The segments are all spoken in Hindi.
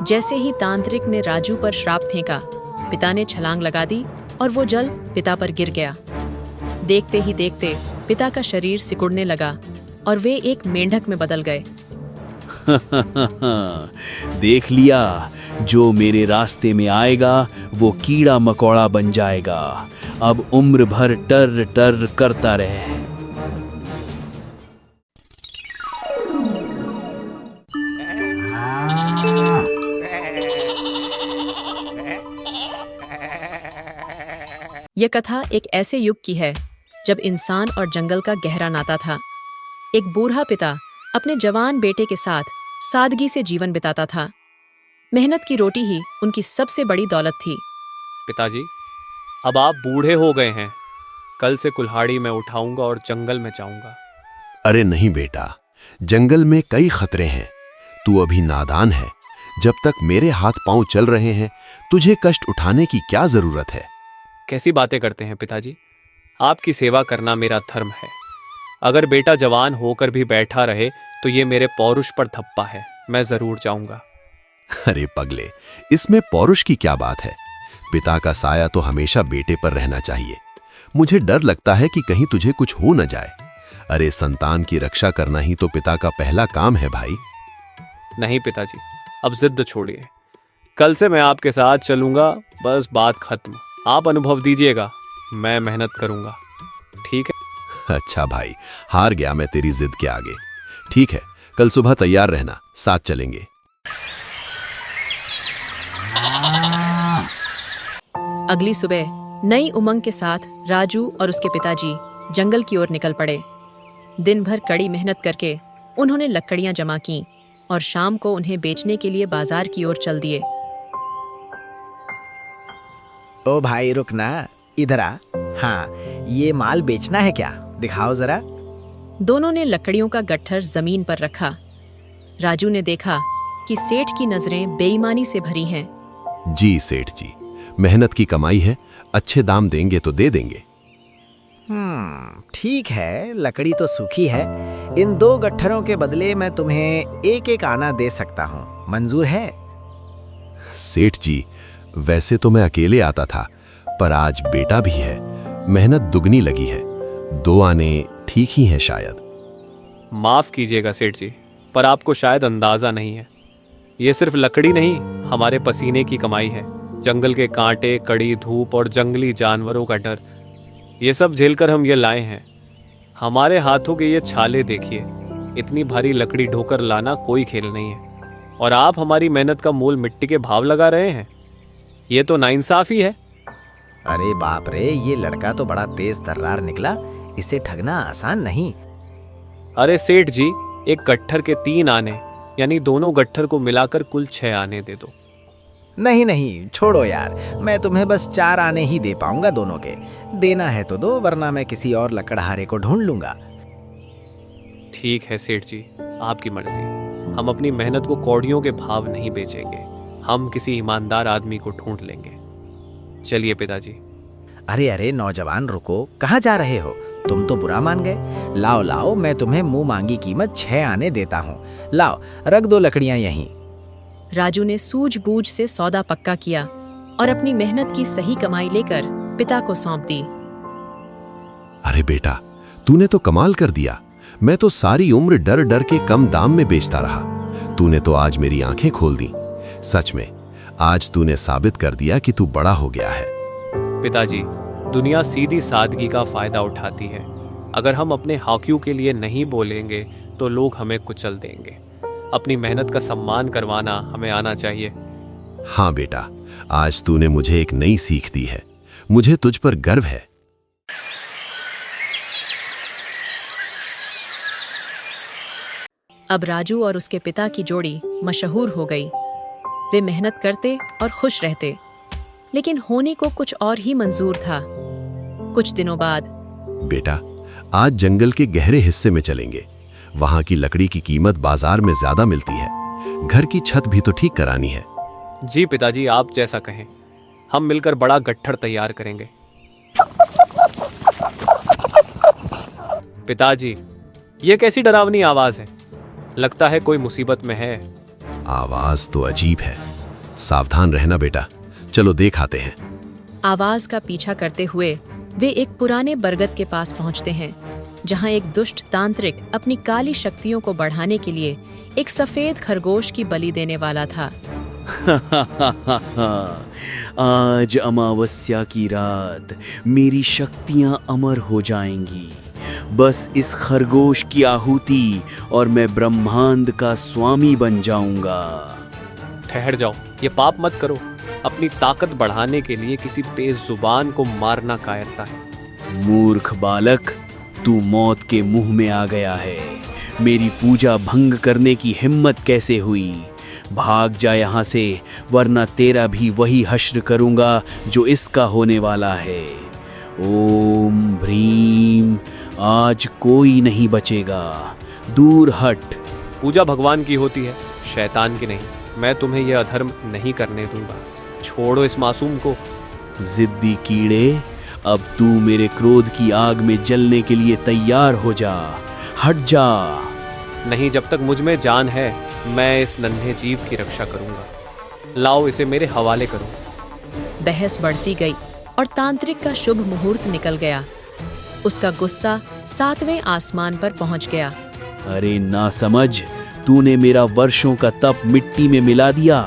जैसे ही तांत्रिक ने राजू पर श्राप फेंका, पिता ने छलांग लगा दी और वो जल पिता पर गिर गया। देखते ही देखते पिता का शरीर सिकुड़ने लगा और वे एक मेंढक में बदल गए। देख लिया, जो मेरे रास्ते में आएगा वो कीड़ा मकोड़ा बन जाएगा। अब उम्र भर टर टर करता रहे। यह कथा एक ऐसे युग की है जब इंसान और जंगल का गहरा नाता था। एक बूढ़ा पिता अपने जवान बेटे के साथ सादगी से जीवन बिताता था। मेहनत की रोटी ही उनकी सबसे बड़ी दौलत थी। पिताजी, अब आप बूढ़े हो गए हैं। कल से कुल्हाड़ी मैं उठाऊंगा और जंगल में जाऊंगा। अरे नहीं बेटा, जंगल में कई खतरे हैं। तू अभी नादान है। जब तक मेरे हाथ पांव चल रहे हैं, तुझे कष्ट उठाने की क्या जरूरत है? कैसी बातें करते हैं पिताजी? आपकी सेवा करना मेरा धर्म है। अगर बेटा जवान होकर भी बैठा रहे तो ये मेरे पौरुष पर धप्पा है। मैं जरूर जाऊंगा। अरे पगले, इसमें पौरुष की क्या बात है? पिता का साया तो हमेशा बेटे पर रहना चाहिए। मुझे डर लगता है कि कहीं तुझे कुछ हो न जाए। अरे संतान की रक्षा करना ही तो पिता का पहला काम है भाई। नहीं पिताजी, अब जिद छोड़िए। कल से मैं आपके साथ चलूंगा, बस बात खत्म। आप अनुभव दीजिएगा, मैं मेहनत करूंगा। ठीक है? अच्छा भाई, हार गया मैं तेरी जिद के आगे। ठीक है, कल सुबह तैयार रहना, साथ चलेंगे। अगली सुबह नई उमंग के साथ राजू और उसके पिताजी जंगल की ओर निकल पड़े। दिन भर कड़ी मेहनत करके उन्होंने लकड़ियां जमा की और शाम को उन्हें बेचने के लिए बाजार की ओर चल दिए। ओ भाई रुकना, इधर आ। हाँ, ये माल बेचना है क्या? दिखाओ जरा। दोनों ने लकड़ियों का गट्ठर जमीन पर रखा। राजू ने देखा कि सेठ की नजरें बेईमानी से भरी हैं। जी सेठ जी, मेहनत की कमाई है, अच्छे दाम देंगे तो दे देंगे। ठीक है, लकड़ी तो सूखी है। इन 2 गट्ठरों के बदले मैं तुम्हें एक एक आना दे सकता हूँ। मंजूर है? सेठ जी, वैसे तो मैं अकेले आता था, पर आज बेटा भी है, मेहनत दुगनी लगी है। 2 आने ठीक ही हैं शायद। माफ कीजिएगा सेठ जी, पर आपको शायद अंदाजा नहीं है। ये सिर्फ लकड़ी नहीं, हमारे पसीने की कमाई है। जंगल के कांटे, कड़ी धूप और जंगली जानवरों का डर, ये सब झेलकर हम ये लाए हैं। हमारे हाथों के ये छाले देखिए। इतनी भारी लकड़ी ढोकर लाना कोई खेल नहीं है, और आप हमारी मेहनत का मोल मिट्टी के भाव लगा रहे हैं। ये तो नाइंसाफी है। अरे बाप रे, ये लड़का तो बड़ा तेज तर्रार निकला। इसे ठगना आसान नहीं। अरे सेठ जी, एक गट्ठर के 3 आने, यानी दोनों गट्ठर को मिलाकर कुल 6 आने दे दो। नहीं नहीं, छोड़ो यार, मैं तुम्हें बस 4 आने ही दे पाऊंगा दोनों के। देना है तो दो, वरना मैं किसी और लकड़हारे को ढूंढ लूंगा। ठीक है सेठ जी, आपकी मर्जी। हम अपनी मेहनत को कौड़ियों के भाव नहीं बेचेंगे। हम किसी ईमानदार आदमी को ढूंढ लेंगे। चलिए पिताजी। अरे अरे नौजवान, रुको, कहाँ जा रहे हो? तुम तो बुरा मान गए। लाओ लाओ, मैं तुम्हें मुंह मांगी कीमत 6 आने देता हूँ। लाओ, रख दो लकड़ियां यहीं। राजू ने सूझबूझ से सौदा पक्का किया और अपनी मेहनत की सही कमाई लेकर पिता को सौंप दी। अरे बेटा, तूने तो कमाल कर दिया। मैं तो सारी उम्र डर डर के कम दाम में बेचता रहा। तूने तो आज मेरी आंखें खोल दी। सच में, आज तूने साबित कर दिया कि तू बड़ा हो गया है। पिताजी, दुनिया सीधी सादगी का फायदा उठाती है। अगर हम अपने हक़ों के लिए नहीं बोलेंगे तो लोग हमें कुचल देंगे। अपनी मेहनत का सम्मान करवाना हमें आना चाहिए। हाँ बेटा, आज तूने मुझे एक नई सीख दी है। मुझे तुझ पर गर्व है। अब राजू और उसके पिता की जोड़ी मशहूर हो गई। वे मेहनत करते और खुश रहते, लेकिन होने को कुछ और ही मंजूर था। कुछ दिनों बाद, बेटा, आज जंगल के गहरे हिस्से में चलेंगे। वहां की लकड़ी की कीमत बाजार में ज्यादा मिलती है। घर की छत भी तो ठीक करानी है। जी पिताजी, आप जैसा कहें। हम मिलकर बड़ा गट्ठर तैयार करेंगे। पिताजी, ये कैसी डरावनी आवाज है? लगता है कोई मुसीबत में है। आवाज तो अजीब है, सावधान रहना बेटा, चलो देख आते हैं। आवाज का पीछा करते हुए वे एक पुराने बरगद के पास पहुंचते हैं, जहां एक दुष्ट तांत्रिक अपनी काली शक्तियों को बढ़ाने के लिए एक सफेद खरगोश की बलि देने वाला था। आज अमावस्या की रात मेरी शक्तियां अमर हो जाएंगी। बस इस खरगोश की आहुति और मैं ब्रह्मांड का स्वामी बन जाऊंगा। ठहर जाओ, ये पाप मत करो। अपनी ताकत बढ़ाने के लिए किसी बेजुबान को मारना कायरता है। मूर्ख बालक, तू मौत के मुंह में आ गया है। मेरी पूजा भंग करने की हिम्मत कैसे हुई? भाग जा यहाँ से, वरना तेरा भी वही हश्र करूंगा जो इसका होने वाला है। ओम भ्रीम, आज कोई नहीं बचेगा, दूर हट। पूजा भगवान की होती है, शैतान की नहीं। मैं तुम्हें यह अधर्म नहीं करने दूंगा। छोड़ो इस मासूम को। जिद्दी कीड़े, अब तू मेरे क्रोध की आग में जलने के लिए तैयार हो जा। हट जा। नहीं, जब तक मुझ में जान है मैं इस नन्हे जीव की रक्षा करूंगा। लाओ, इसे मेरे हवाले करो। बहस बढ़ती गई और तांत्रिक का शुभ मुहूर्त निकल गया। उसका गुस्सा 7वें आसमान पर पहुंच गया। अरे ना समझ, तूने मेरा वर्षों का तप मिट्टी में मिला दिया।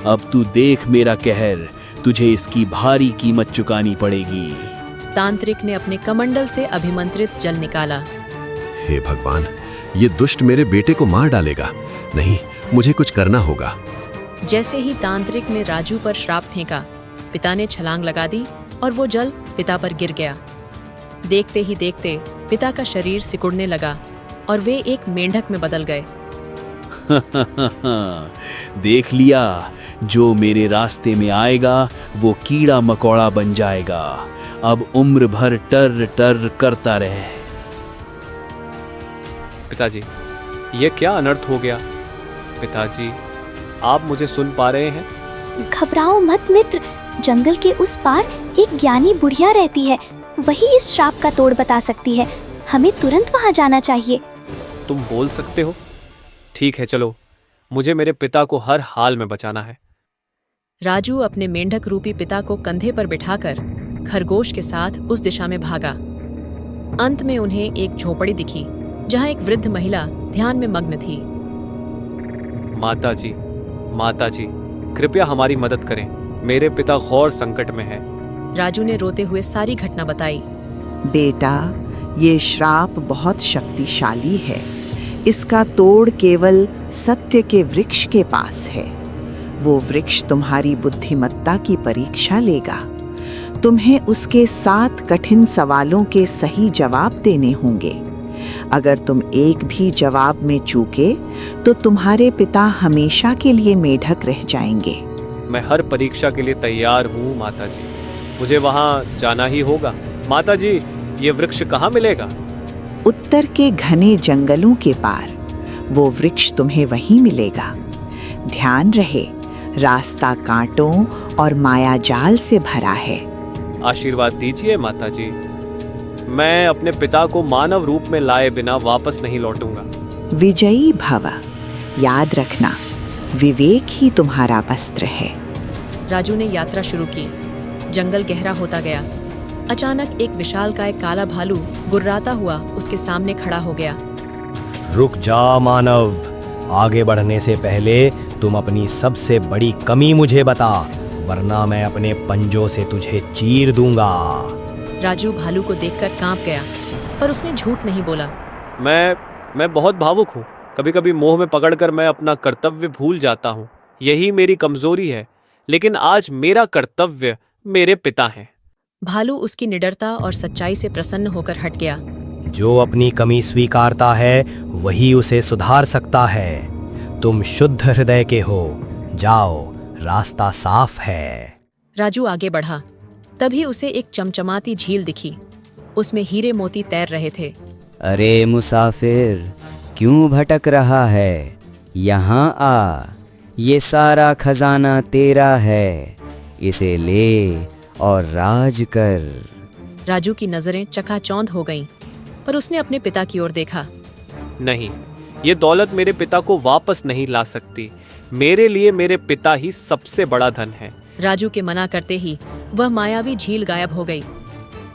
अब तू देख मेरा कहर, तुझे इसकी भारी कीमत चुकानी पड़ेगी। तांत्रिक ने अपने कमंडल से अभिमंत्रित जल निकाला। हे भगवान, ये दुष्ट मेरे बेटे को मार डालेगा। नहीं, मुझे कुछ करना होगा। जैसे ही तांत्रिक ने राजू पर श्राप फेंका, पिता ने छलांग लगा दी और वो जल पिता पर गिर गया। देखते ही देखते पिता का शरीर सिकुड़ने लगा और वे एक मेंढक में बदल गए। देख लिया, जो मेरे रास्ते में आएगा वो कीड़ा मकोड़ा बन जाएगा। अब उम्र भर टर टर करता रहे। पिताजी, ये क्या अनर्थ हो गया? पिताजी, आप मुझे सुन पा रहे हैं? घबराओ मत मित्र, जंगल के उस पार एक ज्ञानी बुढ़िया रहती है, वही इस श्राप का तोड़ बता सकती है। हमें तुरंत वहां जाना चाहिए। तुम बोल सकते हो? ठीक है, चलो। मुझे मेरे पिता को हर हाल में बचाना है। राजू अपने मेंढक रूपी पिता को कंधे पर बिठाकर खरगोश के साथ उस दिशा में भागा। अंत में उन्हें एक झोपड़ी दिखी, जहां एक वृद्ध महिला ध्यान में मग्न थी। माताजी, माताजी, कृपया हमारी मदद करें। मेरे पिता घोर संकट में है। राजू ने रोते हुए सारी घटना बताई। बेटा, ये श्राप बहुत शक्तिशाली है। इसका तोड़ केवल सत्य के वृक्ष के पास है। वो वृक्ष तुम्हारी बुद्धिमत्ता की परीक्षा लेगा। तुम्हें उसके 7 कठिन सवालों के सही जवाब देने होंगे। अगर तुम एक भी जवाब में चूके तो तुम्हारे पिता हमेशा के लिए मेढक रह जाएंगे। मैं हर परीक्षा के लिए तैयार हूँ माताजी। मुझे वहाँ जाना ही होगा। माताजी, ये वृक्ष कहाँ मिलेगा? उत्तर के घने जंगलों के पार वो वृक्ष तुम्हें वहीं मिलेगा। ध्यान रहे, रास्ता कांटों और माया जाल से भरा है। आशीर्वाद दीजिए माताजी। मैं अपने पिता को मानव रूप में लाए बिना वापस नहीं लौटूंगा। विजयी भव। याद रखना, विवेक ही तुम्हारा वस्त्र है। राजू ने यात्रा शुरू की। जंगल गहरा होता गया। अचानक एक विशालकाय काला भालू गुर्राता हुआ उसके सामने खड़ा हो गया। रुक जा मानव, आगे बढ़ने से पहले तुम अपनी सबसे बड़ी कमी मुझे बता, वरना मैं अपने पंजों से तुझे चीर दूंगा। राजू भालू को देखकर कांप गया, पर उसने झूठ नहीं बोला। मैं बहुत भावुक हूँ। कभी कभी मोह में पकड़कर मैं अपना कर्तव्य भूल जाता हूँ। यही मेरी कमजोरी है। लेकिन आज मेरा कर्तव्य मेरे पिता हैं। भालू उसकी निडरता और सच्चाई से प्रसन्न होकर हट गया। जो अपनी कमी स्वीकारता है वही उसे सुधार सकता है। तुम शुद्ध हृदय के हो, जाओ, रास्ता साफ है। राजू आगे बढ़ा। तभी उसे एक चमचमाती झील दिखी। उसमें हीरे मोती तैर रहे थे। अरे मुसाफिर, क्यों भटक रहा है? यहाँ आ, ये सारा खजाना तेरा है। इसे ले और राज कर। राजू की नजरें चकाचौंध हो गईं, पर उसने अपने पिता की ओर देखा। नहीं, ये दौलत मेरे पिता को वापस नहीं ला सकती। मेरे लिए मेरे पिता ही सबसे बड़ा धन है। राजू के मना करते ही वह मायावी झील गायब हो गई।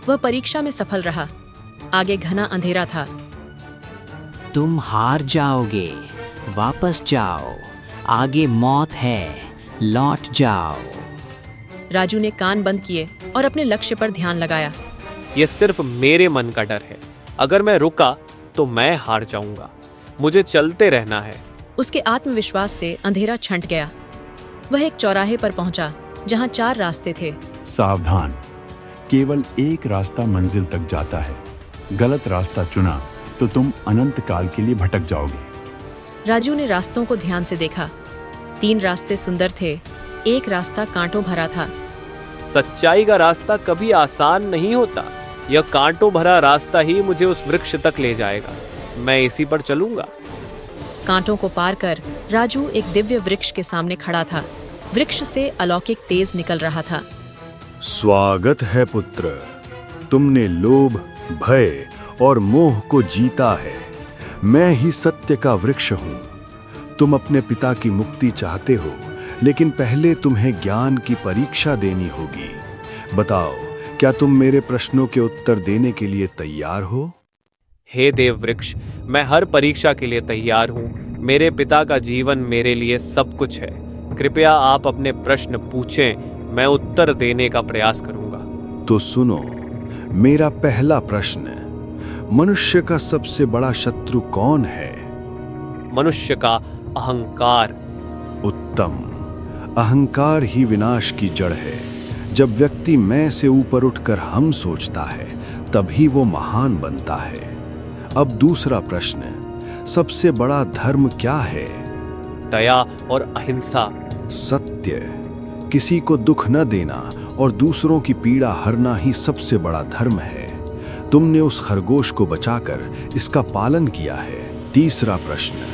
वह परीक्षा में सफल रहा। आगे घना अंधेरा था। तुम हार जाओगे, वापस जाओ, आगे मौत है, लौट जाओ। राजू ने कान बंद किए और अपने लक्ष्य पर ध्यान लगाया। यह सिर्फ मेरे मन का डर है। अगर मैं रुका तो मैं हार जाऊंगा। मुझे चलते रहना है। उसके आत्मविश्वास से अंधेरा छंट गया। वह एक चौराहे पर पहुंचा जहां 4 रास्ते थे। सावधान, केवल एक रास्ता मंजिल तक जाता है। गलत रास्ता चुना तो तुम अनंत काल के लिए भटक जाओगे। राजू ने रास्तों को ध्यान से देखा। 3 रास्ते सुंदर थे, एक रास्ता कांटों भरा था। सच्चाई का रास्ता कभी आसान नहीं होता। यह कांटों भरा रास्ता ही मुझे उस वृक्ष तक ले जाएगा। मैं इसी पर चलूंगा। कांटों को पार कर राजू एक दिव्य वृक्ष के सामने खड़ा था। वृक्ष से अलौकिक तेज निकल रहा था। स्वागत है पुत्र, तुमने लोभ, भय और मोह को जीता है। मैं ही सत्य का वृक्ष हूँ। तुम अपने पिता की मुक्ति चाहते हो, लेकिन पहले तुम्हें ज्ञान की परीक्षा देनी होगी। बताओ, क्या तुम मेरे प्रश्नों के उत्तर देने के लिए तैयार हो? हे देव वृक्ष, मैं हर परीक्षा के लिए तैयार हूँ। मेरे पिता का जीवन मेरे लिए सब कुछ है। कृपया आप अपने प्रश्न पूछें, मैं उत्तर देने का प्रयास करूंगा। तो सुनो, मेरा पहला प्रश्न, मनुष्य का सबसे बड़ा शत्रु कौन है? मनुष्य का अहंकार। उत्तम, अहंकार ही विनाश की जड़ है। जब व्यक्ति मैं से ऊपर उठकर हम सोचता है, तभी वो महान बनता है। अब दूसरा प्रश्न, सबसे बड़ा धर्म क्या है? दया और अहिंसा। सत्य, किसी को दुख न देना और दूसरों की पीड़ा हरना ही सबसे बड़ा धर्म है। तुमने उस खरगोश को बचाकर इसका पालन किया है। तीसरा प्रश्न,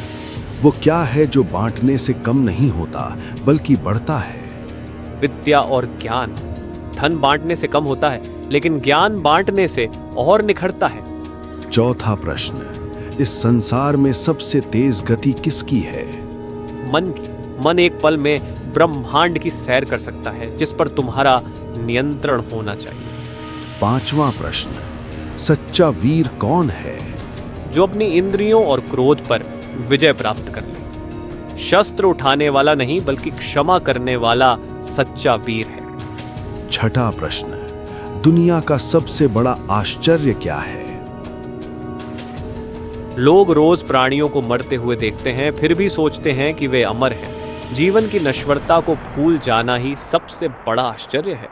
वो क्या है जो बांटने से कम नहीं होता बल्कि बढ़ता है? विद्या और ज्ञान। धन बांटने से कम होता है, लेकिन ज्ञान बांटने से और निखरता है। चौथा प्रश्न, इस संसार में सबसे तेज गति किसकी है? मन की। मन एक पल में ब्रह्मांड की सैर कर सकता है, जिस पर तुम्हारा नियंत्रण होना चाहिए। पांचवा प्रश्न, सच्चा वीर कौन है? जो अपनी इंद्रियों और क्रोध पर विजय प्राप्त कर ले। शस्त्र उठाने वाला नहीं, बल्कि क्षमा करने वाला सच्चा वीर है। छठा प्रश्न, दुनिया का सबसे बड़ा आश्चर्य क्या है? लोग रोज प्राणियों को मरते हुए देखते हैं, फिर भी सोचते हैं कि वे अमर हैं। जीवन की नश्वरता को भूल जाना ही सबसे बड़ा आश्चर्य है।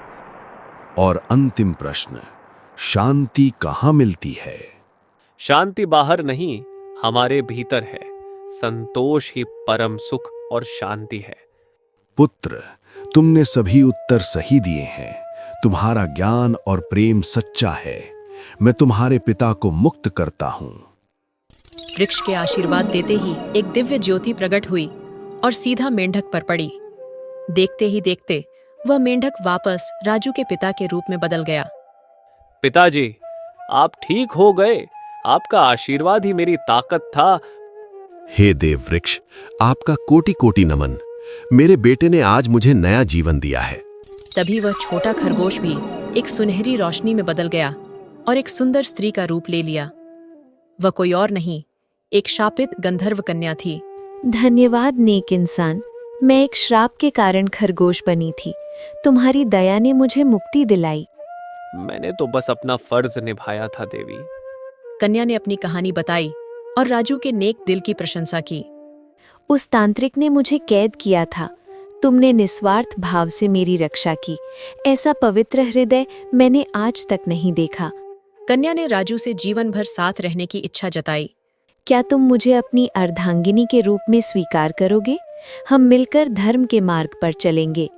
और अंतिम प्रश्न, शांति कहाँ मिलती है? शांति बाहर नहीं, हमारे भीतर है। संतोष ही परम सुख और शांति है। पुत्र, तुमने सभी उत्तर सही दिए हैं। तुम्हारा ज्ञान और प्रेम सच्चा है। मैं तुम्हारे पिता को मुक्त करता हूँ। वृक्ष के आशीर्वाद देते ही एक दिव्य ज्योति प्रकट हुई और सीधा मेंढक पर पड़ी। देखते ही देखते वह मेंढक वापस राजू के पिता के रूप में बदल गया। पिताजी, आप ठीक हो गए। आपका आशीर्वाद ही मेरी ताकत था। हे देव वृक्ष, आपका कोटि कोटि नमन। मेरे बेटे ने आज मुझे नया जीवन दिया है। तभी वह छोटा खरगोश भी एक सुनहरी रोशनी में बदल गया और एक सुंदर स्त्री का रूप ले लिया। वह कोई और नहीं, एक शापित गंधर्व कन्या थी। धन्यवाद नेक इंसान, मैं एक श्राप के कारण खरगोश बनी थी। तुम्हारी दया ने मुझे मुक्ति दिलाई। मैंने तो बस अपना फर्ज निभाया था देवी। कन्या ने अपनी कहानी बताई और राजू के नेक दिल की प्रशंसा की। उस तांत्रिक ने मुझे कैद किया था, तुमने निस्वार्थ भाव से मेरी रक्षा की। ऐसा पवित्र हृदय मैंने आज तक नहीं देखा। कन्या ने राजू से जीवन भर साथ रहने की इच्छा जताई। क्या तुम मुझे अपनी अर्धांगिनी के रूप में स्वीकार करोगे? हम मिलकर धर्म के मार्ग पर चलेंगे।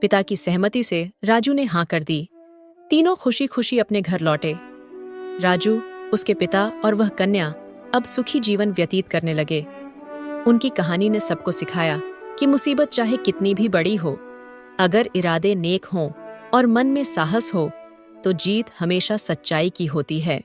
पिता की सहमति से राजू ने हाँ कर दी। तीनों खुशी खुशी अपने घर लौटे। राजू, उसके पिता और वह कन्या अब सुखी जीवन व्यतीत करने लगे। उनकी कहानी ने सबको सिखाया कि मुसीबत चाहे कितनी भी बड़ी हो, अगर इरादे नेक हों और मन में साहस हो, तो जीत हमेशा सच्चाई की होती है।